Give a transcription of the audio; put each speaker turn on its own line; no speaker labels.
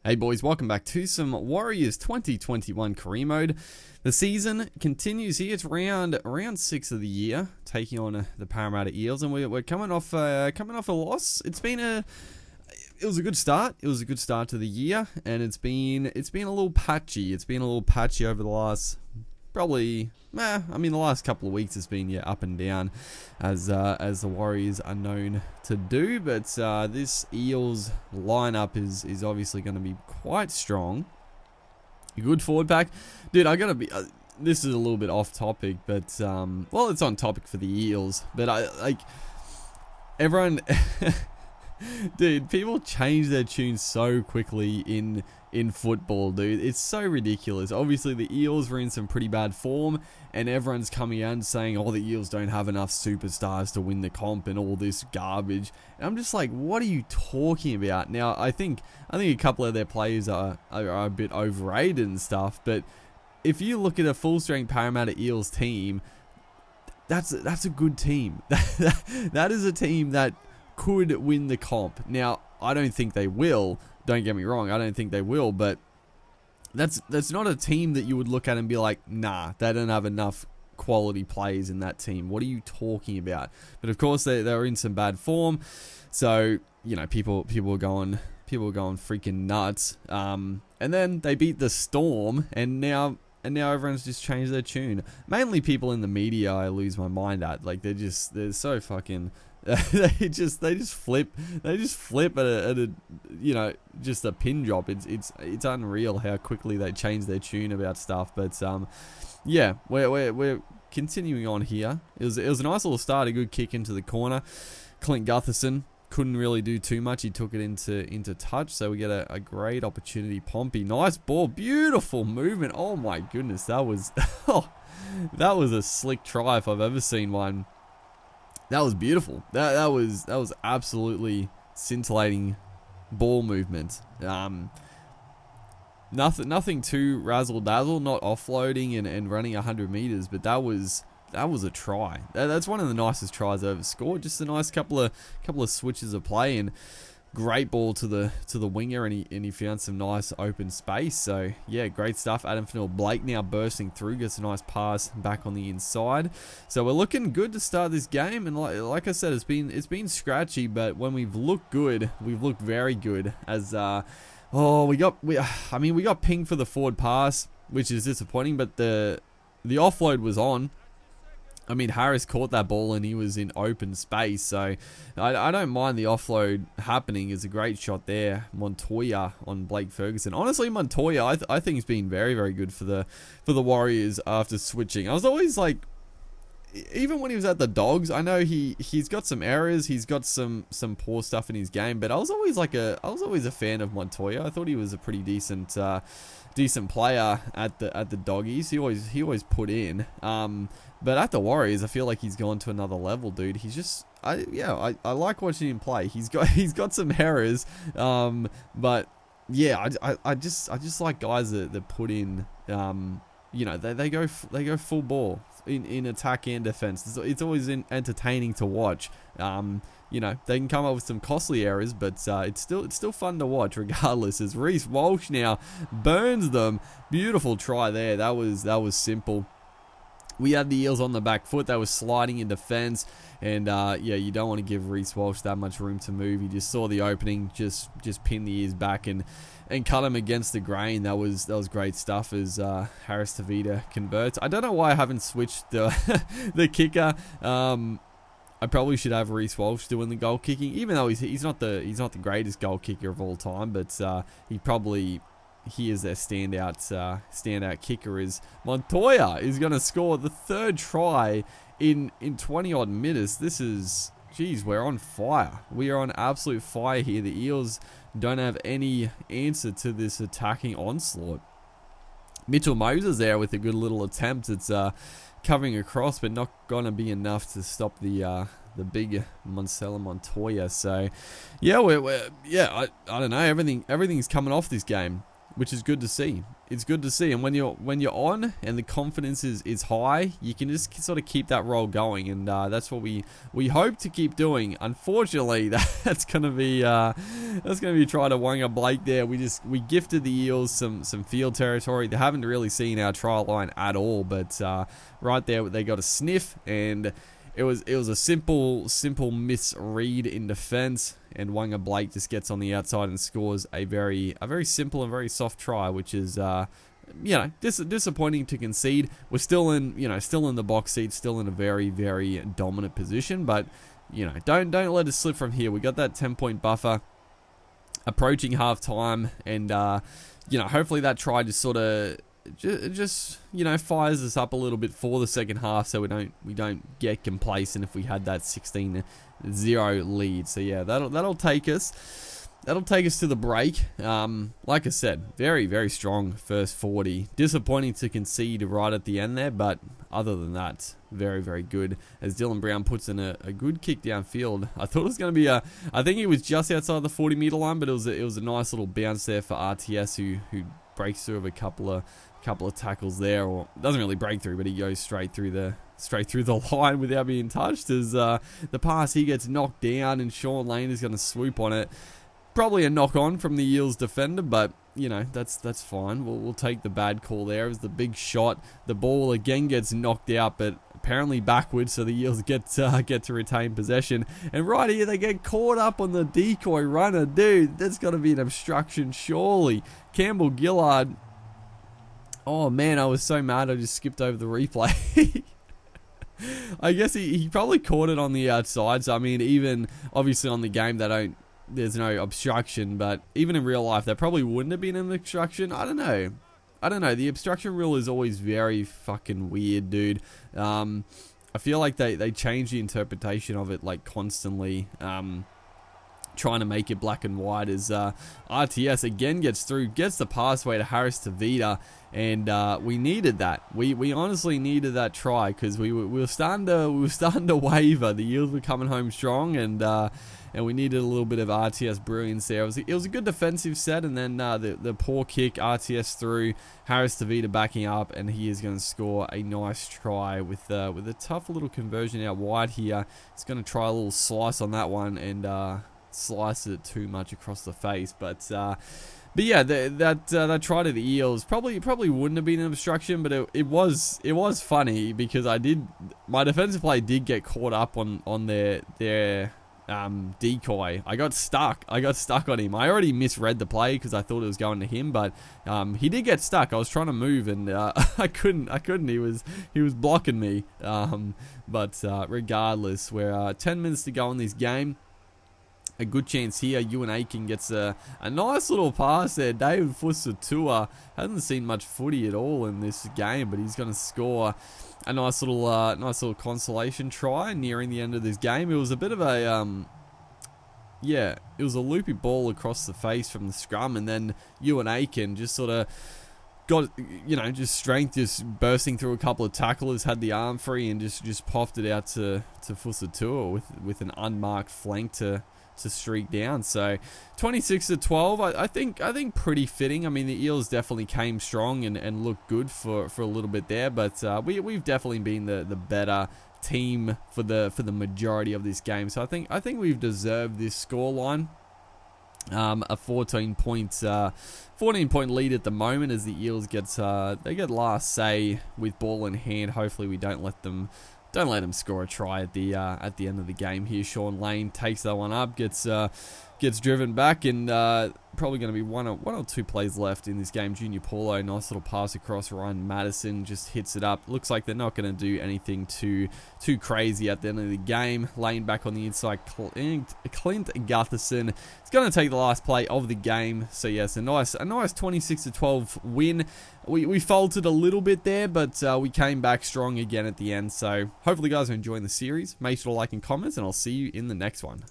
Hey boys, welcome back to some Warriors 2021 career mode. The season continues here. It's round 6 of the year, taking on the Parramatta Eels, and we're coming off a loss. It was a good start. It was a good start to the year, and it's been a little patchy. It's been a little patchy over the last the last couple of weeks it's been up and down, as the Warriors are known to do. But this Eels lineup is obviously going to be quite strong. A good forward pack, dude. I gotta be. This is a little bit off topic, but it's on topic for the Eels. But everyone. Dude, people change their tune so quickly in football, dude. It's so ridiculous. Obviously, the Eels were in some pretty bad form, and everyone's coming out and saying, oh, the Eels don't have enough superstars to win the comp and all this garbage. And I'm just like, what are you talking about? Now, I think a couple of their players are a bit overrated and stuff, but if you look at a full-strength Parramatta Eels team, that's a good team. That is a team that could win the comp. Now, I don't think they will. Don't get me wrong. I don't think they will, but that's not a team that you would look at and be like, nah, they don't have enough quality players in that team. What are you talking about? But of course, they were in some bad form, so people were going freaking nuts. And then they beat the Storm, and now everyone's just changed their tune. Mainly people in the media, I lose my mind at. Like they're so fucking. they just flip at a just a pin drop. It's unreal how quickly they change their tune about stuff. But we're continuing on here. It was a nice little start, a good kick into the corner. Clint Gutherson couldn't really do too much. He took it into touch, so we get a great opportunity. Pompey, nice ball, beautiful movement. Oh my goodness, that was that was a slick try if I've ever seen one. That was beautiful. That was absolutely scintillating ball movement. Nothing too razzle dazzle, not offloading and running 100 meters, but that was a try. That's one of the nicest tries I've ever scored. Just a nice couple of switches of play, and great ball to the winger, and he found some nice open space. So yeah, great stuff. Adam Fanil-Blake now bursting through, gets a nice pass back on the inside. So we're looking good to start this game, and like I said, it's been scratchy, but when we've looked good, we've looked very good. As we got pinged for the forward pass, which is disappointing, but the offload was on. I mean, Harris caught that ball and he was in open space, so I don't mind the offload happening. It's a great shot there. Montoya on Blake Ferguson. Honestly, Montoya, I think he's been very, very good for the Warriors after switching. I was always like, even when he was at the Dogs, I know he's got some errors, he's got some poor stuff in his game, but I was always a fan of Montoya. I thought he was a pretty decent player at the Doggies. He always put in. But at the Warriors, I feel like he's gone to another level, dude. He's just, I like watching him play. He's got some errors, but yeah, I just like guys that put in, they go full ball in attack and defense. It's always entertaining to watch. They can come up with some costly errors, but it's still fun to watch regardless. As Reece Walsh now burns them. Beautiful try there. That was simple. We had the Eels on the back foot. They were sliding in defense, and you don't want to give Reece Walsh that much room to move. He just saw the opening, just pin the ears back and cut him against the grain. That was great stuff as Harris Tavita converts. I don't know why I haven't switched the kicker. I probably should have Reece Walsh doing the goal kicking, even though he's not the greatest goal kicker of all time, but he is their standout kicker. Is Montoya is going to score the third try in 20 odd minutes. This is, geez, we're on fire. We are on absolute fire here. The Eels don't have any answer to this attacking onslaught. Mitchell Moses there with a good little attempt. It's covering across, but not going to be enough to stop the big Marcelo Montoya. So yeah, I don't know. Everything's coming off this game. which is good to see. It's good to see, and when you're on and the confidence is high, you can just sort of keep that roll going, and that's what we hope to keep doing. Unfortunately, that's gonna be trying to Wanga Blake there. We gifted the Eels some field territory. They haven't really seen our try line at all, but right there they got a sniff, and it was a simple misread in defense, and Wanga Blake just gets on the outside and scores a very simple and very soft try, which is disappointing to concede. We're still in the box seat, still in a very dominant position, but don't let us slip from here. We got that 10-point buffer approaching half time, and hopefully that try just sort of just fires us up a little bit for the second half, so we don't get complacent if we had that 16-0 lead. So yeah, that'll take us to the break. Like I said, very strong first 40. Disappointing to concede right at the end there, but other than that, very good. As Dylan Brown puts in a good kick downfield. I thought it was going to be I think he was just outside the 40-meter line, but it was a nice little bounce there for RTS, who breaks through of a couple of tackles there, or doesn't really break through, but he goes straight through the line without being touched. As the pass, he gets knocked down, and Sean Lane is going to swoop on it. Probably a knock on from the Eels defender, but that's fine. We'll take the bad call there. It was the big shot. The ball again gets knocked out, but apparently backwards, so the Eels get to retain possession. And right here, they get caught up on the decoy runner. Dude, that's got to be an obstruction, surely. Campbell Gillard. Oh man, I was so mad I just skipped over the replay. I guess he probably caught it on the outside. So I mean, even obviously on the game there's no obstruction, but even in real life there probably wouldn't have been an obstruction. I don't know. The obstruction rule is always very fucking weird, dude. I feel like they change the interpretation of it like constantly. Trying to make it black and white, as RTS again gets the passway to Harris Tavita, and we needed that. We honestly needed that try, because we were starting to waver. The Eels were coming home strong, and we needed a little bit of RTS brilliance there. It was a good defensive set, and then the poor kick, RTS through, Harris Tavita backing up, and he is going to score a nice try with a tough little conversion out wide here. He's going to try a little slice on that one, and slice it too much across the face, but yeah, that try to the Eels probably wouldn't have been an obstruction, but it was funny, because my defensive play did get caught up on their decoy. I got stuck on him. I already misread the play because I thought it was going to him, but he did get stuck. I was trying to move, and I couldn't. He was blocking me. But regardless, we're 10 minutes to go in this game. A good chance here. Ewan Aiken gets a nice little pass there. David Fusatua hasn't seen much footy at all in this game, but he's going to score a nice little consolation try nearing the end of this game. It was a bit of a it was a loopy ball across the face from the scrum, and then Ewan Aiken just sort of got, just strength, just bursting through a couple of tacklers, had the arm free, and just popped it out to Fusatua with an unmarked flank to streak down. So 26-12, I think pretty fitting. I mean, the Eels definitely came strong and looked good for a little bit there, but we've definitely been the better team for the majority of this game. So I think we've deserved this scoreline. A 14 point lead at the moment, as the Eels get last say with ball in hand. Hopefully we don't let them score a try at the end of the game here. Sean Lane takes that one up, gets driven back, and probably going to be one or two plays left in this game. Junior Paulo, nice little pass across. Ryan Madison just hits it up. Looks like they're not going to do anything too crazy at the end of the game. Lane back on the inside. Clint Gutherson is going to take the last play of the game. So yes, a nice 26-12 win. We faltered a little bit there, but we came back strong again at the end. So hopefully you guys are enjoying the series. Make sure to like and comment, and I'll see you in the next one.